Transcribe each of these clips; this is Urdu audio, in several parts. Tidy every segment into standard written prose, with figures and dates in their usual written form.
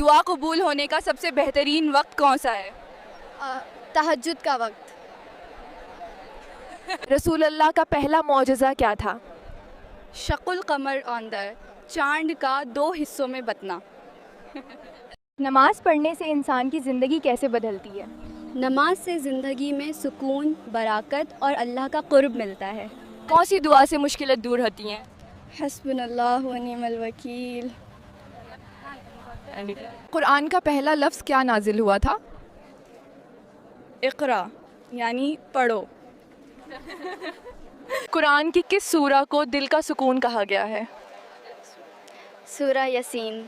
دعا قبول ہونے کا سب سے بہترین وقت کون سا ہے؟ تہجد کا وقت۔ رسول اللہ کا پہلا معجزہ کیا تھا؟ شق القمر اندر چاند کا 2 حصوں میں بٹنا۔ نماز پڑھنے سے انسان کی زندگی کیسے بدلتی ہے؟ نماز سے زندگی میں سکون، برکت اور اللہ کا قرب ملتا ہے۔ کون سی دعا سے مشکلات دور ہوتی ہیں؟ حسبنا اللہ و نعم الوکیل۔ قرآن کا پہلا لفظ کیا نازل ہوا تھا؟ اقرا یعنی پڑھو۔ قرآن کی کس سورہ کو دل کا سکون کہا گیا ہے؟ سورہ یاسین۔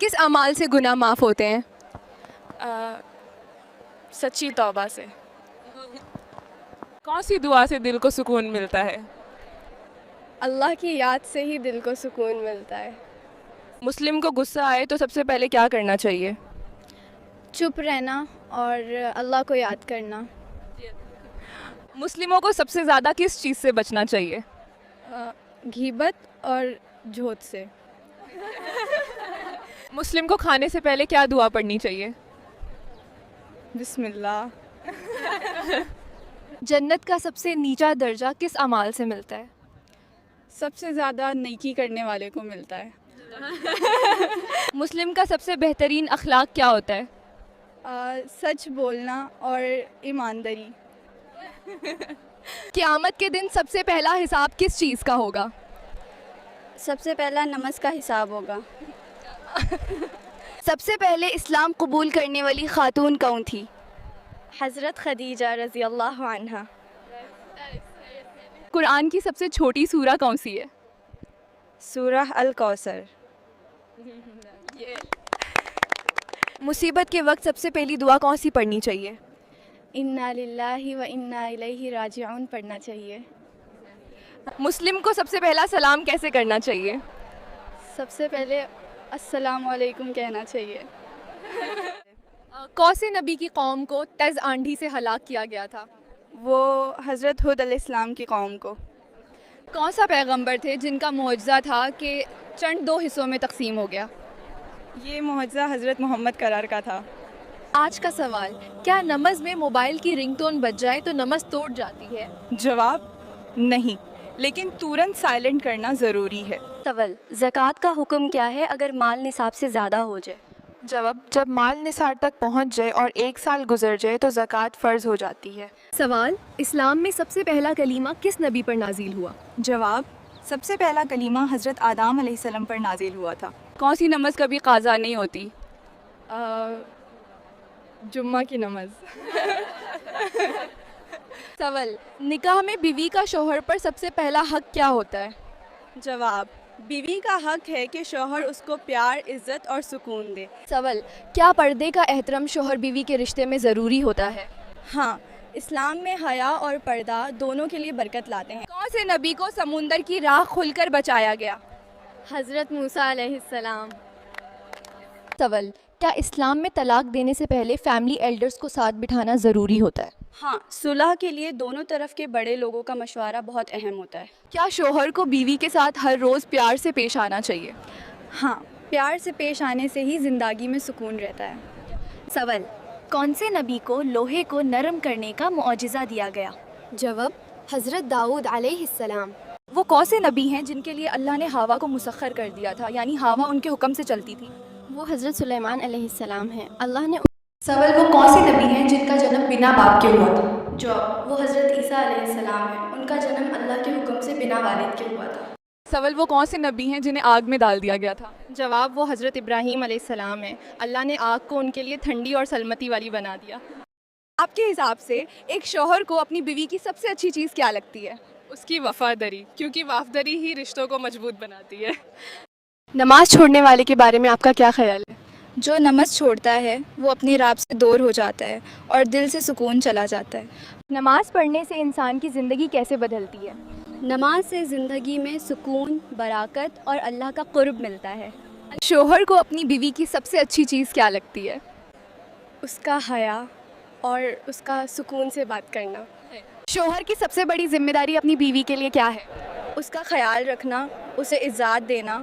کس اعمال سے گناہ معاف ہوتے ہیں؟ سچی توبہ سے۔ کون سی دعا سے دل کو سکون ملتا ہے؟ اللہ کی یاد سے ہی دل کو سکون ملتا ہے۔ مسلم کو غصہ آئے تو سب سے پہلے کیا کرنا چاہیے؟ چپ رہنا اور اللہ کو یاد کرنا۔ مسلموں کو سب سے زیادہ کس چیز سے بچنا چاہیے؟ غیبت اور جھوٹ سے۔ مسلم کو کھانے سے پہلے کیا دعا پڑھنی چاہیے؟ بسم اللہ۔ جنت کا سب سے نیچا درجہ کس اعمال سے ملتا ہے؟ سب سے زیادہ نیکی کرنے والے کو ملتا ہے۔ مسلم کا سب سے بہترین اخلاق کیا ہوتا ہے؟ سچ بولنا اور ایمانداری۔ قیامت کے دن سب سے پہلا حساب کس چیز کا ہوگا؟ سب سے پہلا نماز کا حساب ہوگا۔ سب سے پہلے اسلام قبول کرنے والی خاتون کون تھی؟ حضرت خدیجہ رضی اللہ عنہا۔ قرآن کی سب سے چھوٹی سورہ کون سی ہے؟ سورہ الکوثر۔ مصیبت کے وقت سب سے پہلی دعا کون سی پڑھنی چاہیے؟ انا للہ و انا الیہ راجعون پڑھنا چاہیے۔ مسلم کو سب سے پہلا سلام کیسے کرنا چاہیے؟ سب سے پہلے السلام علیکم کہنا چاہیے۔ کون سے نبی کی قوم کو تیز آندھی سے ہلاک کیا گیا تھا؟ وہ حضرت ہود علیہ السلام کی قوم کو۔ کون سا پیغمبر تھے جن کا معجزہ تھا کہ چند 2 حصوں میں تقسیم ہو گیا؟ یہ معجزہ حضرت محمد قرار کا تھا۔ آج کا سوال، کیا نماز میں موبائل کی رنگ ٹون بج جائے تو نماز توڑ جاتی ہے؟ جواب نہیں، لیکن تورنت سائلنٹ کرنا ضروری ہے۔ سوال، زکوٰۃ کا حکم کیا ہے اگر مال نصاب سے زیادہ ہو جائے؟ جواب، جب مال نصاب تک پہنچ جائے اور 1 سال گزر جائے تو زکوٰۃ فرض ہو جاتی ہے۔ سوال، اسلام میں سب سے پہلا کلمہ کس نبی پر نازل ہوا؟ جواب، سب سے پہلا کلمہ حضرت آدم علیہ السلام پر نازل ہوا تھا۔ کون سی نماز کبھی قضا نہیں ہوتی؟ جمعہ کی نماز۔ سوال، نکاح میں بیوی کا شوہر پر سب سے پہلا حق کیا ہوتا ہے؟ جواب، بیوی کا حق ہے کہ شوہر اس کو پیار، عزت اور سکون دے۔ سوال، کیا پردے کا احترام شوہر بیوی کے رشتے میں ضروری ہوتا ہے؟ ہاں، اسلام میں حیا اور پردہ دونوں کے لیے برکت لاتے ہیں۔ کون سے نبی کو سمندر کی راہ کھل کر بچایا گیا؟ حضرت موسیٰ علیہ السلام۔ سوال، کیا اسلام میں طلاق دینے سے پہلے فیملی ایلڈرز کو ساتھ بٹھانا ضروری ہوتا ہے؟ ہاں، صلح کے لیے دونوں طرف کے بڑے لوگوں کا مشورہ بہت اہم ہوتا ہے۔ کیا شوہر کو بیوی کے ساتھ ہر روز پیار سے پیش آنا چاہیے؟ ہاں، پیار سے پیش آنے سے ہی زندگی میں سکون رہتا ہے۔ سوال، کون سے نبی کو لوہے کو نرم کرنے کا معجزہ دیا گیا؟ جواب، حضرت داؤد علیہ السلام۔ وہ کون سے نبی ہیں جن کے لیے اللہ نے ہوا کو مسخر کر دیا تھا، یعنی ہوا ان کے حکم سے چلتی تھی؟ وہ حضرت سلیمان علیہ السلام ہیں۔ اللہ نے سوال، وہ کون سے نبی ہیں جن کا جنم بنا باپ کے ہوا تھا؟ جواب، وہ حضرت عیسیٰ علیہ السلام ہیں۔ ان کا جنم اللہ کے حکم سے بنا والد کے ہوا تھا۔ سوال، وہ کون سے نبی ہیں جنہیں آگ میں ڈال دیا گیا تھا؟ جواب، وہ حضرت ابراہیم علیہ السلام ہیں۔ اللہ نے آگ کو ان کے لیے ٹھنڈی اور سلمتی والی بنا دیا۔ آپ کے حساب سے ایک شوہر کو اپنی بیوی کی سب سے اچھی چیز کیا لگتی ہے؟ اس کی وفاداری، کیونکہ وفاداری ہی رشتوں کو مضبوط بناتی ہے۔ نماز چھوڑنے والے کے بارے میں آپ کا کیا خیال ہے؟ جو نماز چھوڑتا ہے وہ اپنی رب سے دور ہو جاتا ہے اور دل سے سکون چلا جاتا ہے۔ نماز پڑھنے سے انسان کی زندگی کیسے بدلتی ہے؟ نماز سے زندگی میں سکون، برکت اور اللہ کا قرب ملتا ہے۔ شوہر کو اپنی بیوی کی سب سے اچھی چیز کیا لگتی ہے؟ اس کا حیا اور اس کا سکون سے بات کرنا۔ شوہر کی سب سے بڑی ذمہ داری اپنی بیوی کے لیے کیا ہے؟ اس کا خیال رکھنا، اسے عزت دینا